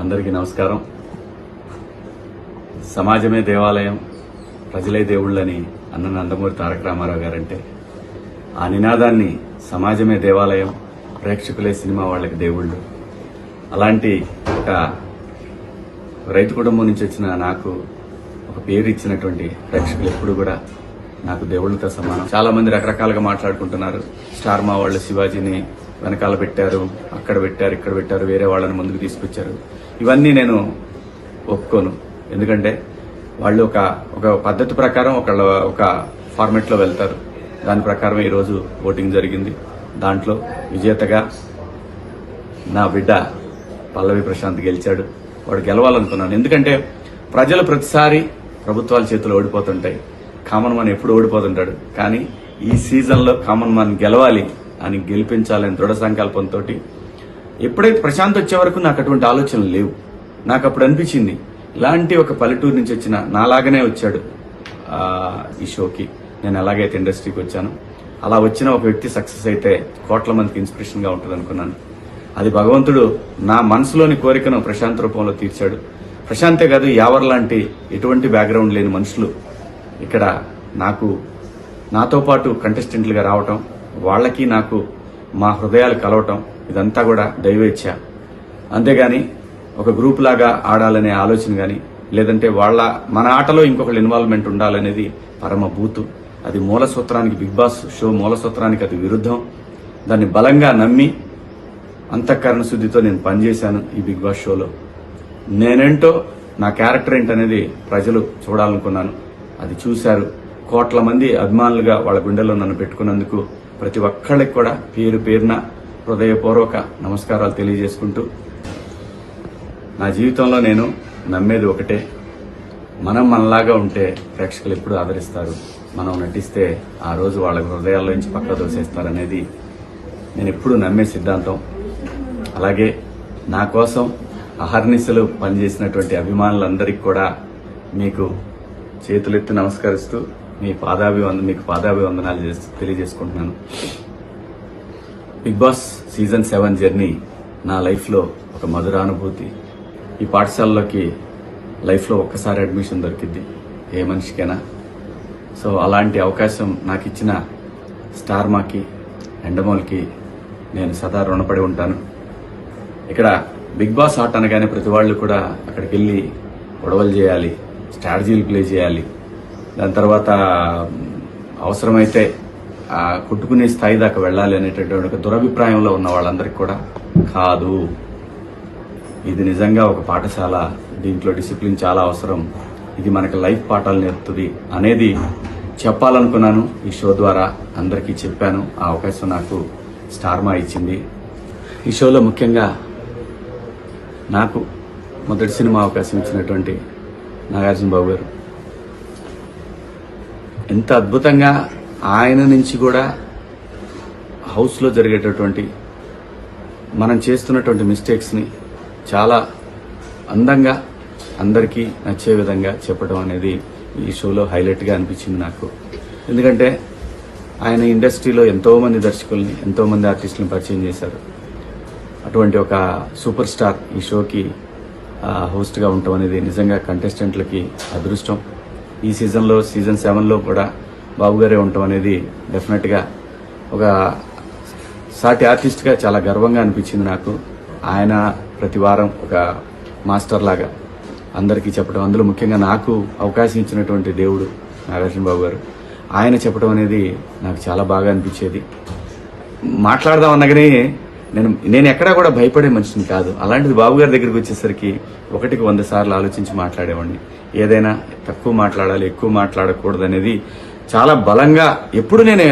అందరికీ నమస్కారం. సమాజమే దేవాలయం, ప్రజలే దేవుళ్ళని అన్న నందమూరి తారక రామారావు గారంటే ఆ నినాదాన్ని సమాజమే దేవాలయం, ప్రేక్షకులే సినిమా వాళ్ళకి దేవుళ్ళు. అలాంటి ఒక రైతు కుటుంబం నుంచి వచ్చిన నాకు ఒక పేరు ఇచ్చినటువంటి ప్రేక్షకులు ఎప్పుడు కూడా నాకు దేవుళ్ళతో సమానం. చాలా మంది రకరకాలుగా మాట్లాడుకుంటున్నారు. స్టార్ మా వాళ్ళు శివాజీని వెనకాల పెట్టారు, అక్కడ పెట్టారు, ఇక్కడ పెట్టారు, వేరే వాళ్ళని ముందుకు తీసుకొచ్చారు. ఇవన్నీ నేను ఒప్పుకోను. ఎందుకంటే వాళ్ళు ఒక పద్ధతి ప్రకారం ఒక ఫార్మెట్ లో వెళ్తారు. దాని ప్రకారం ఈరోజు ఓటింగ్ జరిగింది. దాంట్లో విజేతగా నా బిడ్డ పల్లవి ప్రశాంత్ గెలిచాడు. వాడు గెలవాలనుకున్నాను. ఎందుకంటే ప్రజలు ప్రతిసారి ప్రభుత్వాల చేతులు ఓడిపోతుంటాయి. కామన్ మ్యాన్ ఎప్పుడు ఓడిపోతుంటాడు. కానీ ఈ సీజన్లో కామన్ మ్యాన్ గెలవాలి అని గెలిపించాలని దృఢ సంకల్పంతో ఎప్పుడైతే ప్రశాంత్ వచ్చే వరకు నాకు అటువంటి ఆలోచనలు లేవు. నాకు అప్పుడు అనిపించింది ఇలాంటి ఒక పల్లెటూరు నుంచి వచ్చిన నాలాగనే వచ్చాడు ఈ షోకి. నేను ఎలాగైతే ఇండస్ట్రీకి వచ్చాను అలా వచ్చిన ఒక వ్యక్తి సక్సెస్ అయితే కోట్ల మందికి ఇన్స్పిరేషన్ గా ఉంటుంది అనుకున్నాను. అది భగవంతుడు నా మనసులోని కోరికను ప్రశాంత్ రూపంలో తీర్చాడు. ప్రశాంతే కాదు, యావర్ లాంటి ఎటువంటి బ్యాక్గ్రౌండ్ లేని మనుషులు ఇక్కడ నాతో పాటు కంటెస్టెంట్లుగా రావటం, వాళ్ళకి నాకు మా హృదయాలు కలవటం, ఇదంతా కూడా దైవేచ్ఛ. అంతేగాని ఒక గ్రూప్ లాగా ఆడాలనే ఆలోచన గాని, లేదంటే మన ఆటలో ఇంకొకళ్ళ ఇన్వాల్వ్మెంట్ ఉండాలనేది పరమ బూతు. అది మూల సూత్రానికి, బిగ్ బాస్ షో మూల సూత్రానికి అది విరుద్ధం. దాన్ని బలంగా నమ్మి అంతఃకరణ శుద్ధితో నేను పనిచేశాను ఈ బిగ్ బాస్ షోలో. నేనేంటో, నా క్యారెక్టర్ ఏంటనేది ప్రజలు చూడాలనుకున్నాను. అది చూశారు. కోట్ల మంది అభిమానులుగా వాళ్ళ గుండెల్లో నన్ను పెట్టుకున్నందుకు ప్రతి ఒక్కళ్ళకి కూడా పేరు పేరున హృదయపూర్వక నమస్కారాలు తెలియజేసుకుంటూ, నా జీవితంలో నేను నమ్మేది ఒకటే, మనం మనలాగా ఉంటే ప్రేక్షకులు ఎప్పుడు ఆదరిస్తారు. మనం నటిస్తే ఆ రోజు వాళ్ళ హృదయాల్లో నుంచి పక్క దోసేస్తారనేది నేను ఎప్పుడు నమ్మే సిద్ధాంతం. అలాగే నా కోసం అహర్నిశలు పనిచేసినటువంటి అభిమానులందరికీ కూడా మీకు చేతులెత్తి నమస్కరిస్తూ మీకు పాదాభివందనాలు తెలియజేసుకుంటున్నాను. బిగ్ బాస్ సీజన్ 7 జర్నీ నా లైఫ్లో ఒక మధురానుభూతి. ఈ పాఠశాలలోకి లైఫ్లో ఒక్కసారి అడ్మిషన్ దొరికింది ఏ మనిషికైనా. సో అలాంటి అవకాశం నాకు ఇచ్చిన స్టార్ మాకి, ఎండమోల్కి నేను సదా రుణపడి ఉంటాను. ఇక్కడ బిగ్ బాస్ ఆట అనగానే ప్రతి వాళ్ళు కూడా అక్కడికి వెళ్ళి గొడవలు చేయాలి, స్ట్రాటజీలు ప్లే చేయాలి, దాని తర్వాత అవసరమైతే కొట్టుకునే స్థాయి దాకా వెళ్ళాలి అనేటటువంటి ఒక దురభిప్రాయంలో ఉన్న వాళ్ళందరికీ కూడా కాదు. ఇది నిజంగా ఒక పాఠశాల. దీంట్లో డిసిప్లిన్ చాలా అవసరం. ఇది మనకి లైఫ్ పాఠాలు నేర్పుతుంది అనేది చెప్పాలనుకున్నాను. ఈ షో ద్వారా అందరికీ చెప్పాను. ఆ అవకాశం నాకు స్టార్ మా ఇచ్చింది. ఈ షోలో ముఖ్యంగా నాకు మొదటి సినిమా అవకాశం ఇచ్చినటువంటి నాగార్జున బాబు గారు ఎంత అద్భుతంగా ఆయన నుంచి కూడా హౌస్లో జరిగేటటువంటి మనం చేస్తున్నటువంటి మిస్టేక్స్ని చాలా అందంగా అందరికీ నచ్చే విధంగా చెప్పడం అనేది ఈ షోలో హైలైట్గా అనిపించింది నాకు. ఎందుకంటే ఆయన ఇండస్ట్రీలో ఎంతోమంది దర్శకుల్ని, ఎంతోమంది ఆర్టిస్టులను పరిచయం చేశారు. అటువంటి ఒక సూపర్ స్టార్ ఈ షోకి హోస్ట్గా ఉండటం అనేది నిజంగా కంటెస్టెంట్లకి అదృష్టం. ఈ సీజన్లో సీజన్ 7లో కూడా బాబు గారే ఉండటం అనేది డెఫినెట్గా ఒక సాటి ఆర్టిస్ట్గా చాలా గర్వంగా అనిపించింది నాకు. ఆయన ప్రతి వారం ఒక మాస్టర్ లాగా అందరికీ చెప్పడం, అందులో ముఖ్యంగా నాకు అవకాశం ఇచ్చినటువంటి దేవుడు నాగార్జున బాబు గారు, ఆయన చెప్పడం అనేది నాకు చాలా బాగా అనిపించేది. మాట్లాడదాం అనగానే నేను ఎక్కడా కూడా భయపడే మనిషిని కాదు. అలాంటిది బాబు గారి దగ్గరికి వచ్చేసరికి 1కి 100 సార్లు ఆలోచించి మాట్లాడేవాడిని. ఏదైనా తక్కువ మాట్లాడాలి, ఎక్కువ మాట్లాడకూడదు అనేది చాలా బలంగా ఎప్పుడు నేను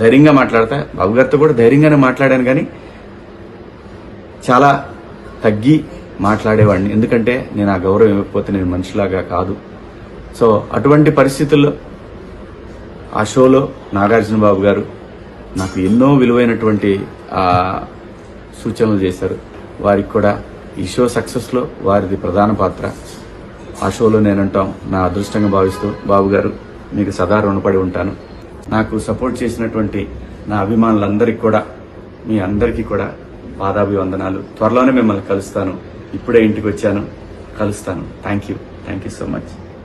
ధైర్యంగా మాట్లాడతా. బాబు గారితో కూడా ధైర్యంగానే మాట్లాడాను, కానీ చాలా తగ్గి మాట్లాడేవాడిని. ఎందుకంటే నేను ఆ గౌరవం ఇవ్వకపోతే నేను మనిషిలాగా కాదు. సో అటువంటి పరిస్థితుల్లో ఆ షోలో నాగార్జున బాబు గారు నాకు ఎన్నో విలువైనటువంటి సూచనలు చేశారు. వారికి కూడా ఈ షో సక్సెస్లో వారిది ప్రధాన పాత్ర. ఆ షోలో నేనంటాం నా అదృష్టంగా భావిస్తూ, బాబు గారు మీకు సదా రుణపడి ఉంటాను. నాకు సపోర్ట్ చేసినటువంటి నా అభిమానులందరికీ కూడా, మీ అందరికీ కూడా పాదాభివందనాలు. త్వరలోనే మిమ్మల్ని కలుస్తాను. ఇప్పుడే ఇంటికి వచ్చాను, కలుస్తాను. Thank you so much.